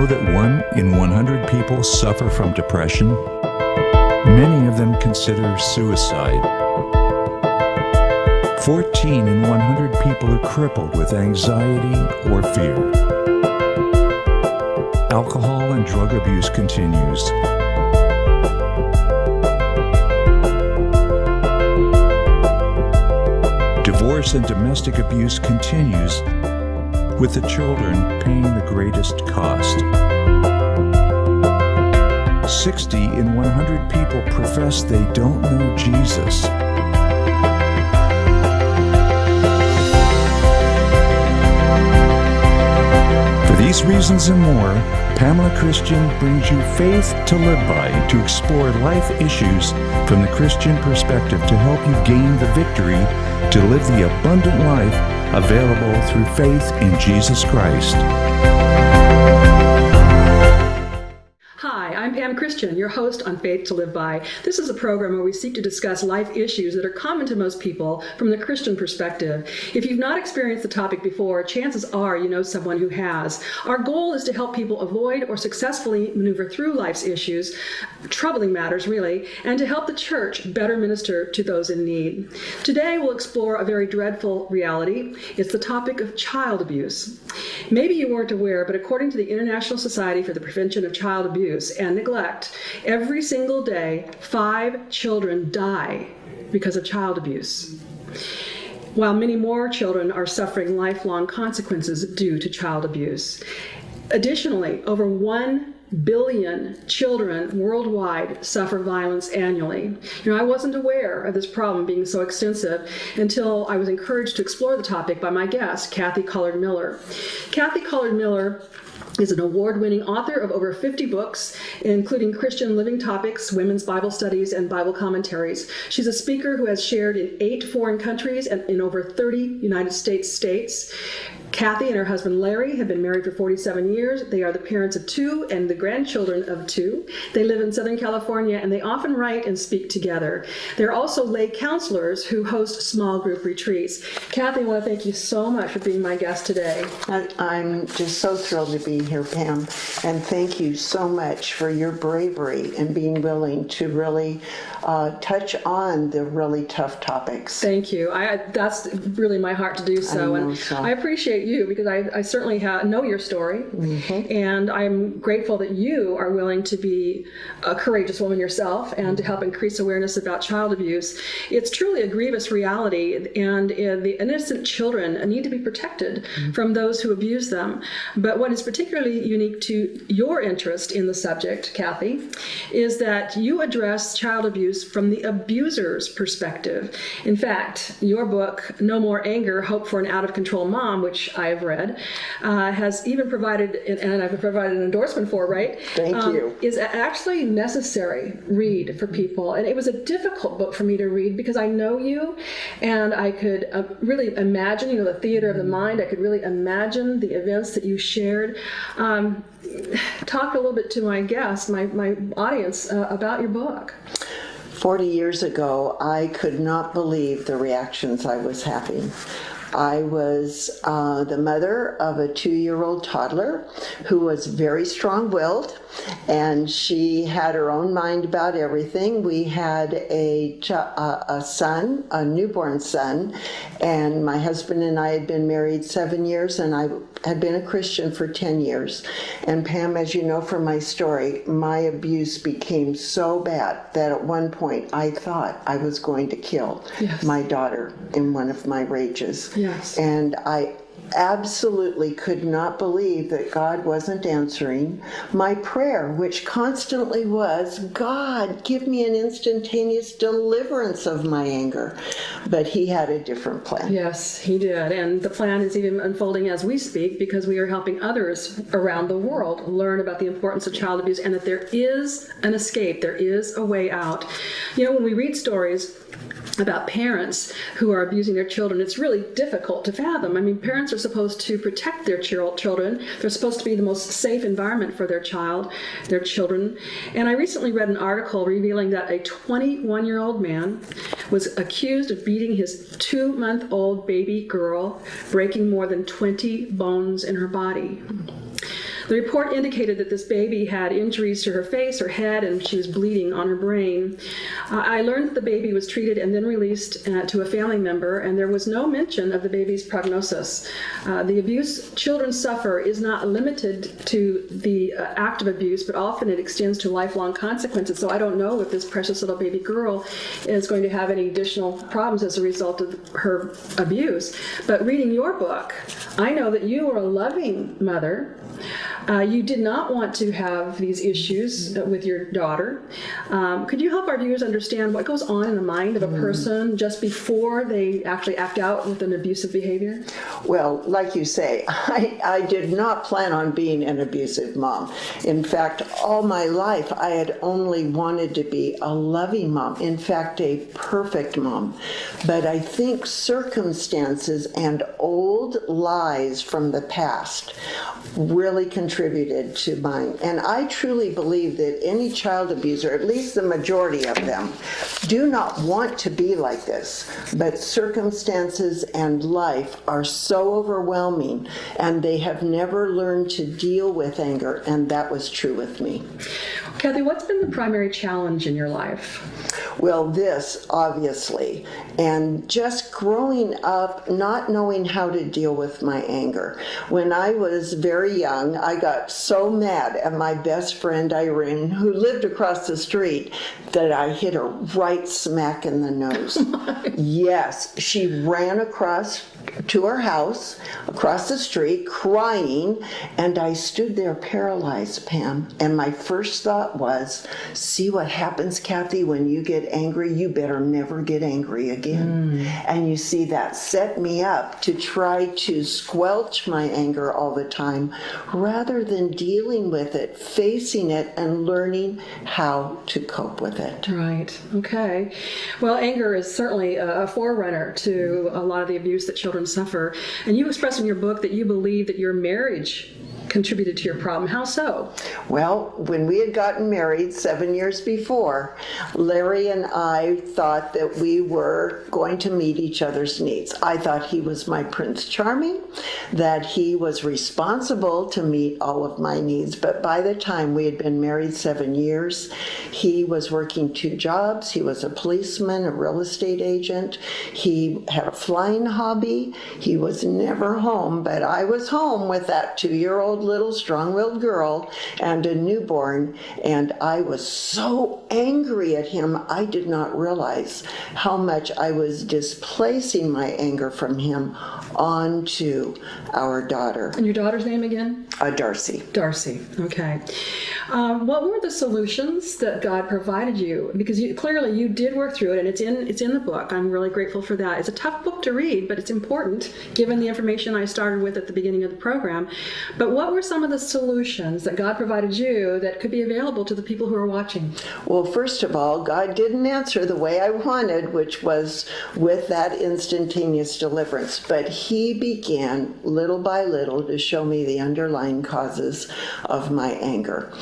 know that 1 in 100 people suffer from depression? Many of them consider suicide. 14 in 100 people are crippled with anxiety or fear. Alcohol and drug abuse continues. Divorce and domestic abuse continues, with the children paying the greatest cost. 60 in 100 people profess they don't know Jesus. For these reasons and more, Pamela Christian brings you Faith to Live By to explore life issues from the Christian perspective to help you gain the victory to live the abundant life available through faith in Jesus Christ. Hi, I'm Pam Christian, your host on Faith to Live By. This is a program where we seek to discuss life issues that are common to most people from the Christian perspective. If you've not experienced the topic before, chances are you know someone who has. Our goal is to help people avoid or successfully maneuver through life's issues, troubling matters really, and to help the church better minister to those in need. Today we'll explore a very dreadful reality. It's the topic of child abuse. Maybe you weren't aware, but according to the International Society for the Prevention of Child Abuse and Neglect, every single day, 5 children die because of child abuse, while many more children are suffering lifelong consequences due to child abuse. Additionally, over 1 billion children worldwide suffer violence annually. I wasn't aware of this problem being so extensive until I was encouraged to explore the topic by my guest, Kathy Collard Miller. Kathy Collard Miller is an award-winning author of over 50 books, including Christian living topics, women's Bible studies, and Bible commentaries. She's a speaker who has shared in 8 foreign countries and in over 30 United States states. Kathy and her husband Larry have been married for 47 years. They are the parents of 2 and the grandchildren of 2. They live in Southern California, and they often write and speak together. They're also lay counselors who host small group retreats. Kathy, I want to thank you so much for being my guest today. I'm just so thrilled to be here, Pam, and thank you so much for your bravery and being willing to really touch on the really tough topics. Thank you. That's really my heart to do so, I appreciate you because I certainly know your story, and I'm grateful that you are willing to be a courageous woman yourself and to help increase awareness about child abuse. It's truly a grievous reality, and the innocent children need to be protected from those who abuse them. But what is particularly unique to your interest in the subject, Kathy, is that you address child abuse from the abuser's perspective. In fact, your book, No More Anger, Hope for an Out-of-Control Mom, which I have read, has even provided, and I've provided an endorsement for, right? Thank you. Is actually necessary read for people. And it was a difficult book for me to read because I know you, and I could really imagine, the theater of the mind. I could really imagine the events that you shared. Talk a little bit to my guest, my audience, about your book. 40 years ago, I could not believe the reactions I was having. I was the mother of a 2-year-old toddler who was very strong-willed, and she had her own mind about everything. We had a son, a newborn son, and my husband and I had been married 7 years, and I had been a Christian for 10 years. And Pam, as you know from my story, my abuse became so bad that at one point I thought I was going to kill my daughter in one of my rages. Yes. And I absolutely could not believe that God wasn't answering my prayer, which constantly was, God, give me an instantaneous deliverance of my anger. But he had a different plan. Yes, he did. And the plan is even unfolding as we speak because we are helping others around the world learn about the importance of child abuse and that there is an escape, there is a way out. When we read stories about parents who are abusing their children, it's really difficult to fathom. Parents are supposed to protect their children. They're supposed to be the most safe environment for their children. And I recently read an article revealing that a 21-year-old man was accused of beating his 2-month-old baby girl, breaking more than 20 bones in her body. The report indicated that this baby had injuries to her face, her head, and she was bleeding on her brain. I learned that the baby was treated and then released to a family member, and there was no mention of the baby's prognosis. The abuse children suffer is not limited to the act of abuse, but often it extends to lifelong consequences. So I don't know if this precious little baby girl is going to have any additional problems as a result of her abuse. But reading your book, I know that you are a loving mother. You did not want to have these issues with your daughter. Could you help our viewers understand what goes on in the mind of a person just before they actually act out with an abusive behavior? Well, like you say, I did not plan on being an abusive mom. In fact, all my life I had only wanted to be a loving mom, in fact, a perfect mom. But I think circumstances and old lies from the past really contributed to mine. And I truly believe that any child abuser, at least the majority of them, do not want to be like this. But circumstances and life are so overwhelming, and they have never learned to deal with anger, and that was true with me. Kathy, what's been the primary challenge in your life? Well, this, obviously, and just growing up not knowing how to deal with my anger. When I was very young, I got so mad at my best friend Irene, who lived across the street, that I hit her right smack in the nose. Yes, she ran across to her house, across the street, crying, and I stood there paralyzed, Pam, and my first thought was, see what happens, Kathy, when you get angry? You better never get angry again. And you see, that set me up to try to squelch my anger all the time, rather than dealing with it, facing it, and learning how to cope with it. Right. Okay. Well, anger is certainly a forerunner to a lot of the abuse that children suffer. And you express in your book that you believe that your marriage contributed to your problem. How so? Well, when we had gotten married 7 years before, Larry and I thought that we were going to meet each other's needs. I thought he was my Prince Charming, that he was responsible to meet all of my needs. But by the time we had been married 7 years, he was working 2 jobs. He was a policeman, a real estate agent. He had a flying hobby. He was never home, but I was home with that 2-year-old little strong-willed girl and a newborn, and I was so angry at him, I did not realize how much I was displacing my anger from him onto our daughter. And your daughter's name again? Darcy. Darcy. Okay. What were the solutions that God provided you? Because clearly you did work through it, and it's in the book. I'm really grateful for that. It's a tough book to read, but it's important given the information I started with at the beginning of the program. But what were some of the solutions that God provided you that could be available to the people who are watching? Well, first of all, God didn't answer the way I wanted, which was with that instantaneous deliverance. But he began little by little to show me the underlying causes of my anger.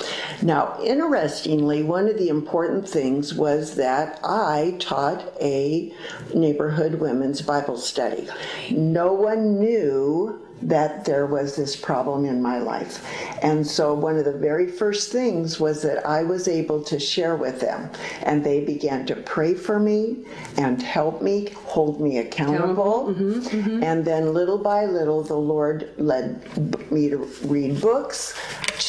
Now, interestingly, one of the important things was that I taught a neighborhood women's Bible study. No one knew that there was this problem in my life. And so one of the very first things was that I was able to share with them, and they began to pray for me and help me, hold me accountable. And then little by little, the Lord led me to read books,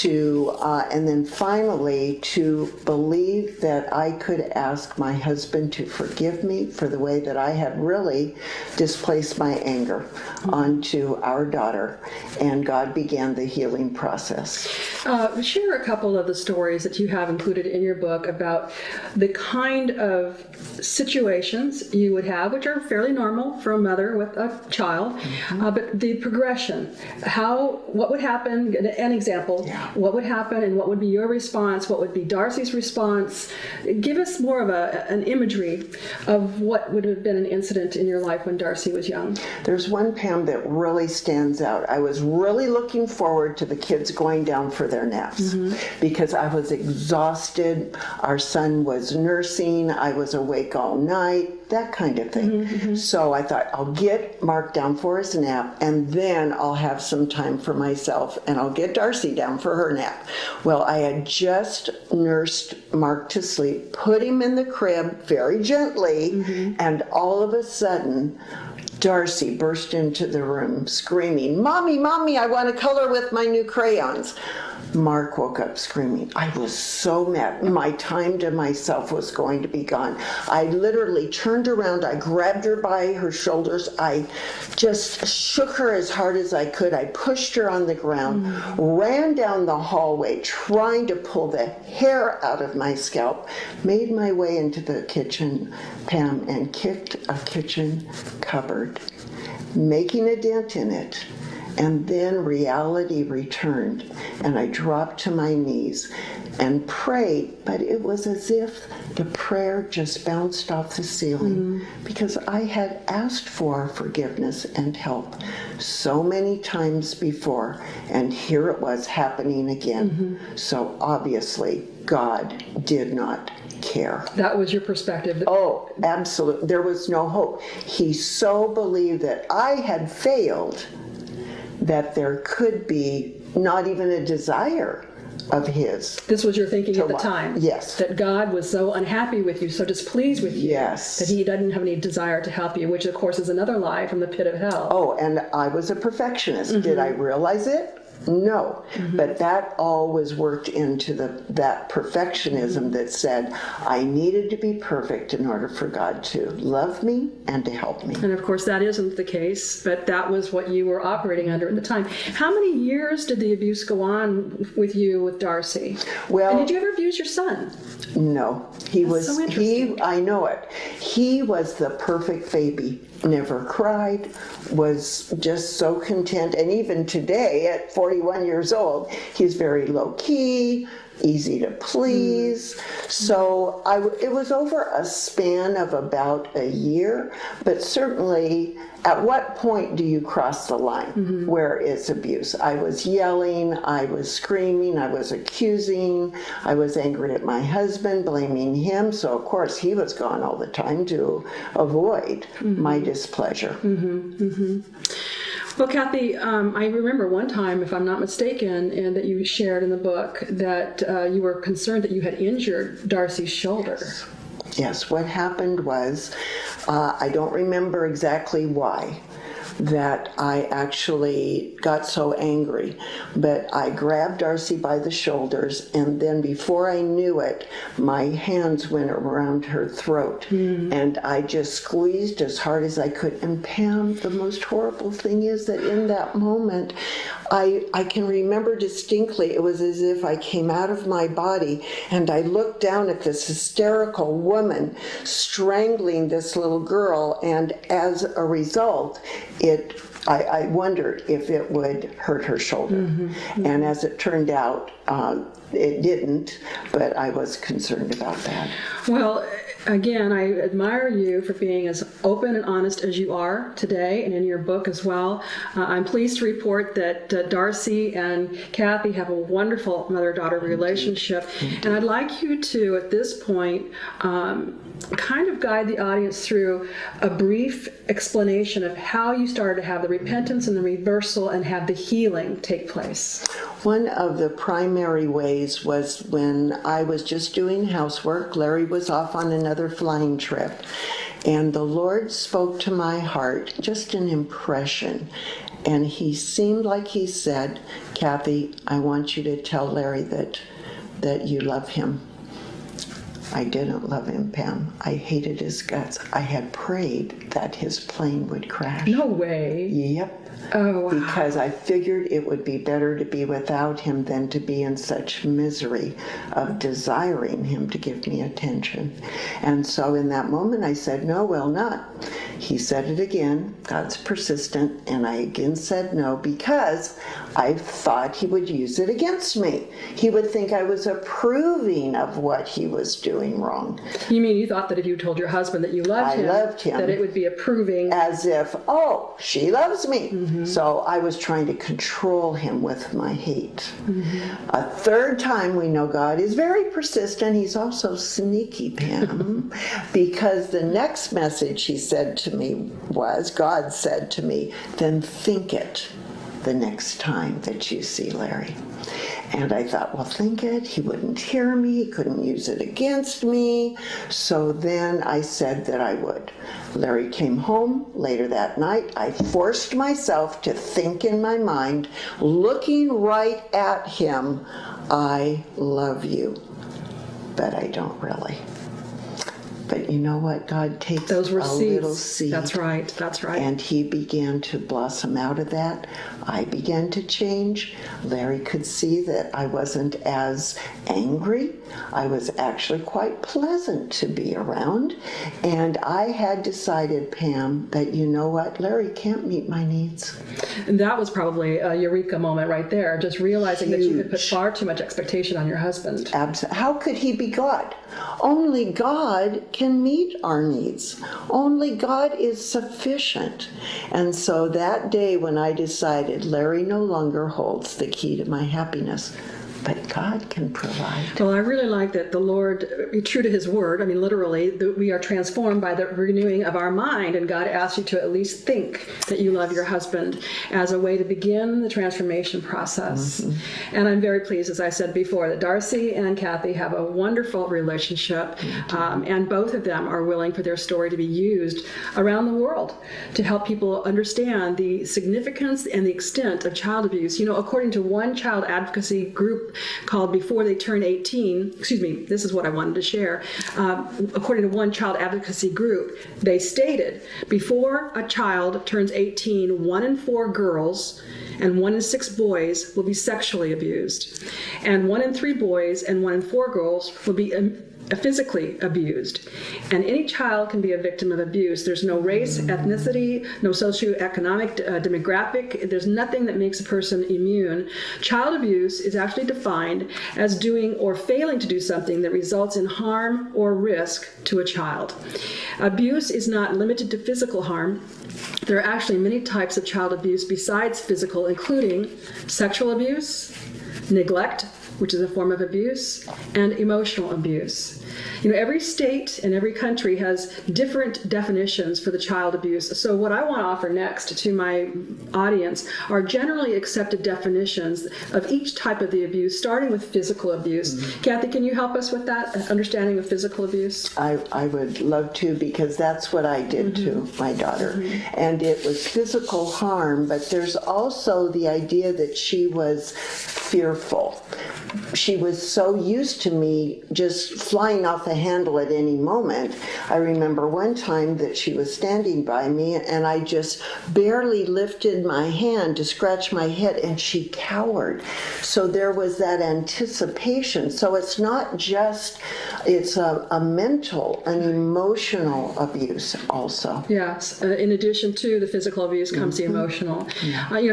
and then finally to believe that I could ask my husband to forgive me for the way that I had really displaced my anger onto our daughter, and God began the healing process. Share a couple of the stories that you have included in your book about the kind of situations you would have, which are fairly normal for a mother with a child, but the progression, what would happen, an example, what would happen and what would be your response, what would be Darcy's response. Give us more of an imagery of what would have been an incident in your life when Darcy was young. There's one, Pam, that really stands out. I was really looking forward to the kids going down for their naps because I was exhausted. Our son was nursing. I was awake all night. that kind of thing. So I thought, I'll get Mark down for his nap, and then I'll have some time for myself, and I'll get Darcy down for her nap. Well, I had just nursed Mark to sleep, put him in the crib very gently, and all of a sudden, Darcy burst into the room screaming, "Mommy, Mommy, I want to color with my new crayons." Mark woke up screaming. I was so mad. My time to myself was going to be gone. I literally turned around. I grabbed her by her shoulders. I just shook her as hard as I could. I pushed her on the ground, ran down the hallway, trying to pull the hair out of my scalp, made my way into the kitchen, Pam, and kicked a kitchen cupboard, making a dent in it. And then reality returned, and I dropped to my knees and prayed, but it was as if the prayer just bounced off the ceiling, because I had asked for forgiveness and help so many times before, and here it was happening again. So obviously, God did not care. That was your perspective. Oh, absolutely. There was no hope. He so believed that I had failed that there could be not even a desire of his. This was your thinking at the what? time? Yes. That God was so unhappy with you, so displeased with you, Yes. that he doesn't have any desire to help you, which of course is another lie from the pit of hell. Oh, and I was a perfectionist. Did I realize it? No. But that all was worked into that perfectionism that said I needed to be perfect in order for God to love me and to help me. And of course that isn't the case, but that was what you were operating under at the time. How many years did the abuse go on with you with Darcy? Well, and did you ever abuse your son? No. He That's was so interesting. I know it. He was the perfect baby. Never cried, was just so content. And even today, at 41 years old, he's very low key, easy to please. So it was over a span of about a year, but certainly at what point do you cross the line where it's abuse? I was yelling, I was screaming, I was accusing, I was angry at my husband, blaming him. So of course he was gone all the time to avoid my displeasure. Well, Kathy, I remember one time, if I'm not mistaken, and that you shared in the book that you were concerned that you had injured Darcy's shoulder. Yes, what happened was, I don't remember exactly why, that I actually got so angry, but I grabbed Darcy by the shoulders, and then before I knew it, my hands went around her throat, and I just squeezed as hard as I could. And Pam, the most horrible thing is that in that moment, I can remember distinctly, it was as if I came out of my body and I looked down at this hysterical woman strangling this little girl, and as a result, I wondered if it would hurt her shoulder. And as it turned out, it didn't, but I was concerned about that. Well, again, I admire you for being as open and honest as you are today, and in your book as well. I'm pleased to report that Darcy and Kathy have a wonderful mother-daughter relationship, and I'd like you to, at this point, kind of guide the audience through a brief explanation of how you started to have the repentance and the reversal and have the healing take place. One of the primary ways was when I was just doing housework. Larry was off on another flying trip, and the Lord spoke to my heart, just an impression, and he seemed like he said, "Kathy, I want you to tell Larry that you love him." I didn't love him, Pam. I hated his guts. I had prayed that his plane would crash. No way. Yep. Oh, wow. Because I figured it would be better to be without him than to be in such misery of desiring him to give me attention. And so in that moment I said, "No, will not." He said it again. God's persistent. And I again said no, because I thought he would use it against me. He would think I was approving of what he was doing. doing wrong. You mean you thought that if you told your husband that you loved him, that it would be approving? As if, oh, she loves me. So I was trying to control him with my hate. A third time, we know God is very persistent. He's also sneaky, Pam, because the next message he said to me was, God said to me, then think it the next time that you see Larry. And I thought, well, think it. He wouldn't hear me. He couldn't use it against me. So then I said that I would. Larry came home later that night. I forced myself to think in my mind, looking right at him, I love you. But I don't really. But you know what? God takes Those were a seeds. little seed. That's right. That's right. And he began to blossom out of that. I began to change. Larry could see that I wasn't as angry. I was actually quite pleasant to be around. And I had decided, Pam, that you know what? Larry can't meet my needs. And that was probably a eureka moment right there, just realizing that you had put far too much expectation on your husband. How could he be God? Only God can meet our needs. Only God is sufficient. And so that day when I decided Larry no longer holds the key to my happiness, but God can provide. Well, I really like that the Lord, true to his word, I mean, literally, that we are transformed by the renewing of our mind, and God asks you to at least think that you love your husband as a way to begin the transformation process. And I'm very pleased, as I said before, that Darcy and Kathy have a wonderful relationship, and both of them are willing for their story to be used around the world to help people understand the significance and the extent of child abuse. You know, according to one child advocacy group called Before They Turn 18, this is what I wanted to share. According to one child advocacy group, they stated, before a child turns 18, 1 in 4 girls and 1 in 6 boys will be sexually abused. And 1 in 3 boys and 1 in 4 girls will be physically abused. And any child can be a victim of abuse. There's no race, ethnicity, no socioeconomic demographic. There's nothing that makes a person immune. Child abuse is actually defined as doing or failing to do something that results in harm or risk to a child. Abuse is not limited to physical harm. There are actually many types of child abuse besides physical, including sexual abuse, neglect, which is a form of abuse, and emotional abuse. You know, every state and every country has different definitions for the child abuse. So what I want to offer next to my audience are generally accepted definitions of each type of the abuse, starting with physical abuse. Kathy, can you help us with that understanding of physical abuse? I would love to, because that's what I did to my daughter. And it was physical harm, but there's also the idea that she was fearful. She was so used to me just flying off the handle at any moment. I remember one time that she was standing by me and I just barely lifted my hand to scratch my head and she cowered. So there was that anticipation. So it's not just, it's a mental and emotional abuse also. Yes, in addition to the physical abuse comes the emotional.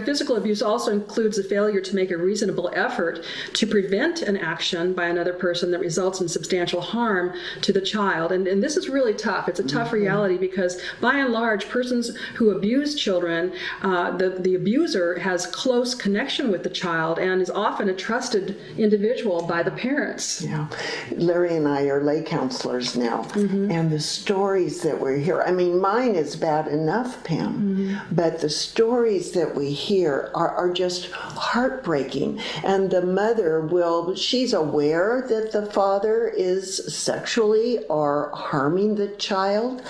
Physical abuse also includes the failure to make a reasonable effort to prevent an action by another person that results in substantial harm to the child. And this is really tough. It's a tough reality because by and large, persons who abuse children, the abuser has close connection with the child and is often a trusted individual by the parents. Yeah. Larry and I are lay counselors now, and the stories that we hear, I mean, mine is bad enough, Pam, but the stories that we hear are just heartbreaking. And the mother she's aware that the father is sexually or harming the child,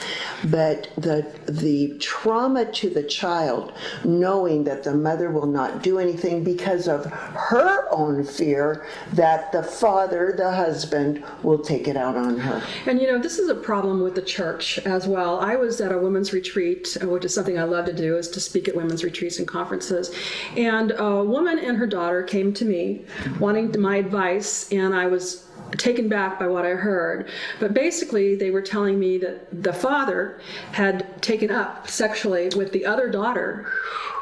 but the trauma to the child, knowing that the mother will not do anything because of her own fear that the father, the husband, will take it out on her. And this is a problem with the church as well. I was at a women's retreat, which is something I love to do, is to speak at women's retreats and conferences. And a woman and her daughter came to me wanting my advice, and I was taken back by what I heard. But basically, they were telling me that the father had taken up sexually with the other daughter,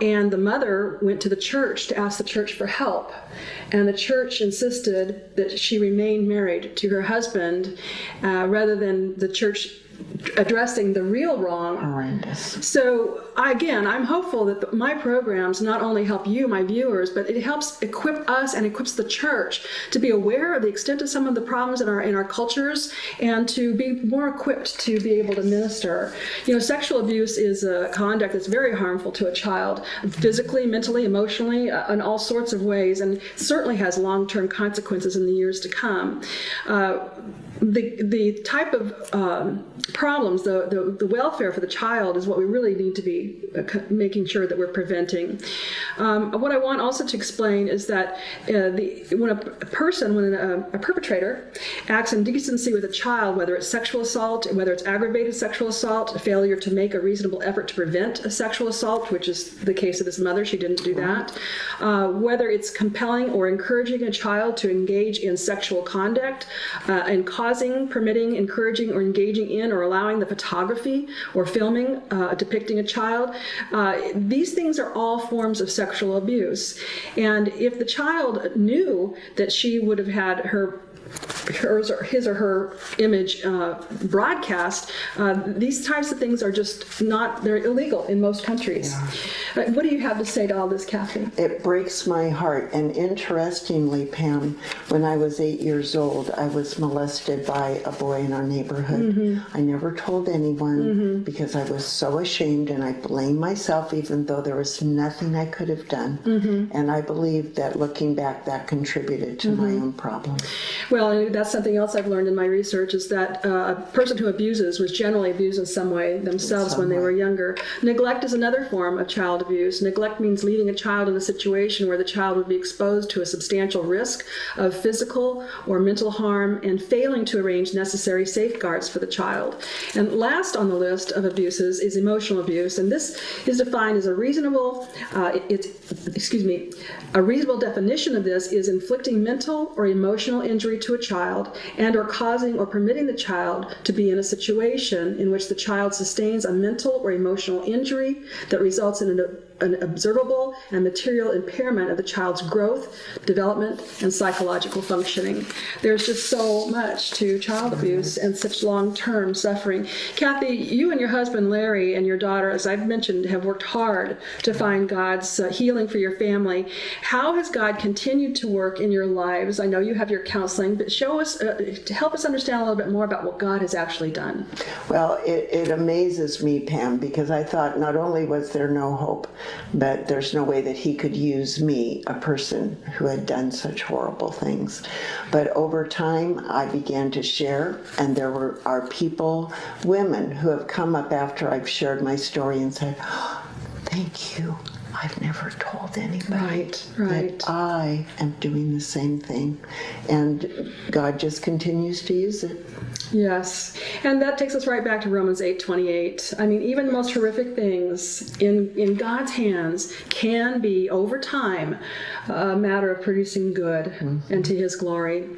and the mother went to the church to ask the church for help. And the church insisted that she remain married to her husband rather than the church addressing the real wrong. Horrendous. So again, I'm hopeful that my programs not only help you, my viewers, but it helps equip us and equips the church to be aware of the extent of some of the problems in our cultures and to be more equipped to be able to minister. Sexual abuse is a conduct that's very harmful to a child, physically, mentally, emotionally, in all sorts of ways, and certainly has long-term consequences in the years to come. The type of problems, the welfare for the child is what we really need to be making sure that we're preventing. What I want also to explain is that when a perpetrator acts in decency with a child, whether it's sexual assault, whether it's aggravated sexual assault, a failure to make a reasonable effort to prevent a sexual assault, which is the case of this mother, she didn't do that, whether it's compelling or encouraging a child to engage in sexual conduct and causing, permitting, encouraging, or engaging in or allowing the photography or filming depicting a child. These things are all forms of sexual abuse. And if the child knew that she would have had his or her image broadcast, these types of things are just not, they're illegal in most countries. Yeah. What do you have to say to all this, Kathy? It breaks my heart. And interestingly, Pam, when I was 8 years old, I was molested by a boy in our neighborhood. Mm-hmm. I never told anyone because I was so ashamed, and I blamed myself even though there was nothing I could have done. Mm-hmm. And I believe that looking back, that contributed to my own problem. Well, that's something else I've learned in my research, is that a person who abuses was generally abused in some way themselves when they were younger. Neglect is another form of child abuse. Neglect means leaving a child in a situation where the child would be exposed to a substantial risk of physical or mental harm and failing to arrange necessary safeguards for the child. And last on the list of abuses is emotional abuse, and this is defined as a reasonable definition of this is inflicting mental or emotional injury to a child and or causing or permitting the child to be in a situation in which the child sustains a mental or emotional injury that results in an observable and material impairment of the child's growth, development, and psychological functioning. There's just so much to child abuse and such long-term suffering. Kathy, you and your husband Larry and your daughter, as I've mentioned, have worked hard to find God's healing for your family. How has God continued to work in your lives? I know you have your counseling, but show us, to help us understand a little bit more about what God has actually done. Well, it amazes me, Pam, because I thought not only was there no hope, but there's no way that he could use me, a person who had done such horrible things. But over time, I began to share, and are people, women, who have come up after I've shared my story and said, oh, thank you. I've never told anybody that I am doing the same thing. And God just continues to use it. Yes. And that takes us right back to Romans 8:28. I mean, even the most horrific things in God's hands can be, over time, a matter of producing good and to His glory.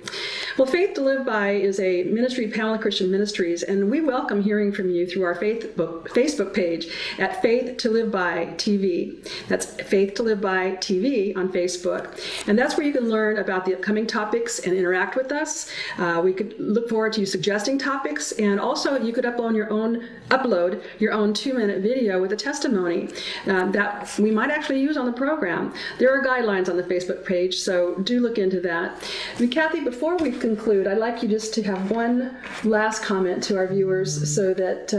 Well, Faith to Live By is a ministry, Pamela Christian Ministries, and we welcome hearing from you through our Facebook page at Faith to Live By TV. That's Faith to Live By TV on Facebook. And that's where you can learn about the upcoming topics and interact with us. We could look forward to you suggesting topics, and also you could upload your own 2-minute video with a testimony that we might actually use on the program. There are guidelines on the Facebook page, so do look into that. And Kathy, before we conclude, I'd like you just to have one last comment to our viewers so that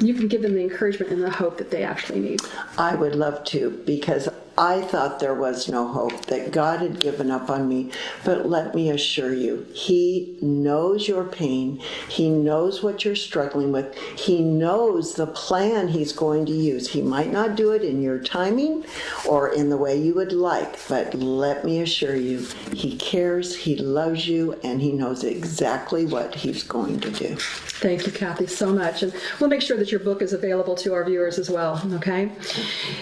you can give them the encouragement and the hope that they actually need. I would love to, because I thought there was no hope, that God had given up on me. But let me assure you, He knows your pain. He knows what you're struggling with. He knows the plan He's going to use. He might not do it in your timing or in the way you would like, but let me assure you, He cares, He loves you, and He knows exactly what He's going to do. Thank you, Kathy, so much. And we'll make sure that your book is available to our viewers as well, okay?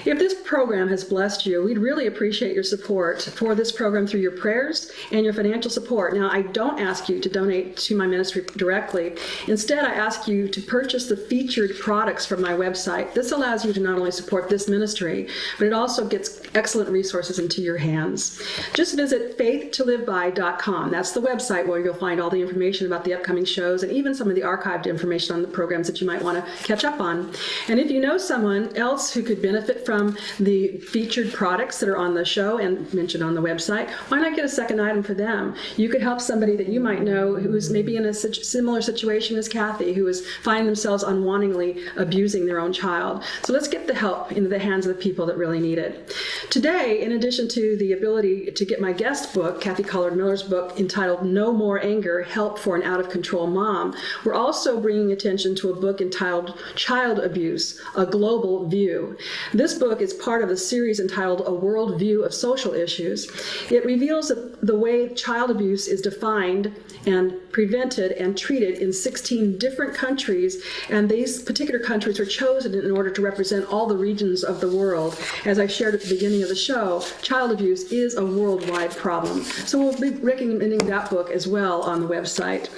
If this program has blessed you, we'd really appreciate your support for this program through your prayers and your financial support. Now, I don't ask you to donate to my ministry directly. Instead, I ask you to purchase the featured products from my website. This allows you to not only support this ministry, but it also gets excellent resources into your hands. Just visit faithtoliveby.com. That's the website where you'll find all the information about the upcoming shows and even some of the archived information on the programs that you might want to catch up on. And if you know someone else who could benefit from the featured products that are on the show and mentioned on the website, why not get a second item for them? You could help somebody that you might know who is maybe in a similar situation as Kathy, who is finding themselves unwantingly abusing their own child. So let's get the help into the hands of the people that really need it. Today, in addition to the ability to get my guest book, Kathy Collard Miller's book entitled No More Anger, Help for an Out-of-Control Mom, we're also bringing attention to a book entitled Child Abuse, A Global View. This book is part of a series entitled A World View of Social Issues. It reveals the way child abuse is defined and prevented and treated in 16 different countries, and these particular countries are chosen in order to represent all the regions of the world. As I shared at the beginning of the show, child abuse is a worldwide problem. So we'll be recommending that book as well on the website.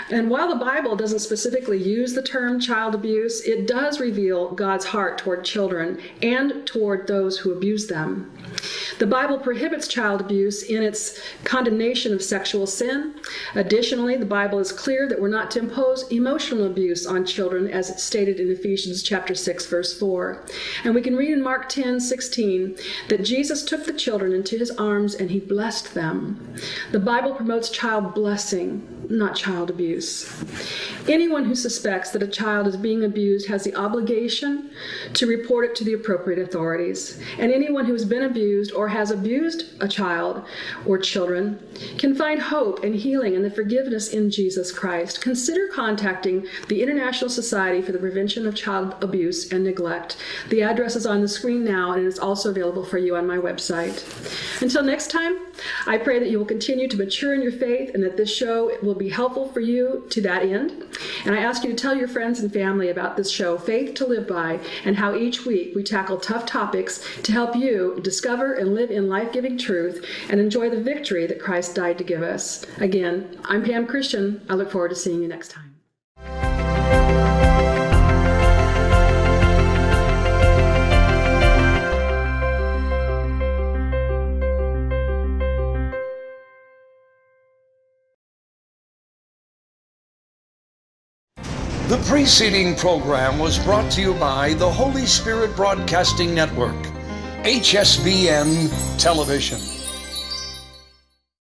And while the Bible doesn't specifically use the term child abuse, it does reveal God's heart toward children and toward those who abuse them. The Bible prohibits child abuse in its condemnation of sexual sin. Additionally, the Bible is clear that we're not to impose emotional abuse on children, as it's stated in Ephesians chapter 6, verse 4. And we can read in Mark 10:16 that Jesus took the children into his arms and he blessed them. The Bible promotes child blessing, not child abuse. Anyone who suspects that a child is being abused has the obligation to report it to the appropriate authorities. And anyone who has been abused or has abused a child or children can find hope and healing and the forgiveness in Jesus Christ. Consider contacting the International Society for the Prevention of Child Abuse and Neglect. The address is on the screen now, and it's also available for you on my website. Until next time, I pray that you will continue to mature in your faith and that this show will be helpful for you to that end. And I ask you to tell your friends and family about this show, Faith to Live By, and how each week we tackle tough topics to help you discover and live in life-giving truth and enjoy the victory that Christ died to give us. Again, I'm Pam Christian. I look forward to seeing you next time. The preceding program was brought to you by the Holy Spirit Broadcasting Network, HSBN Television.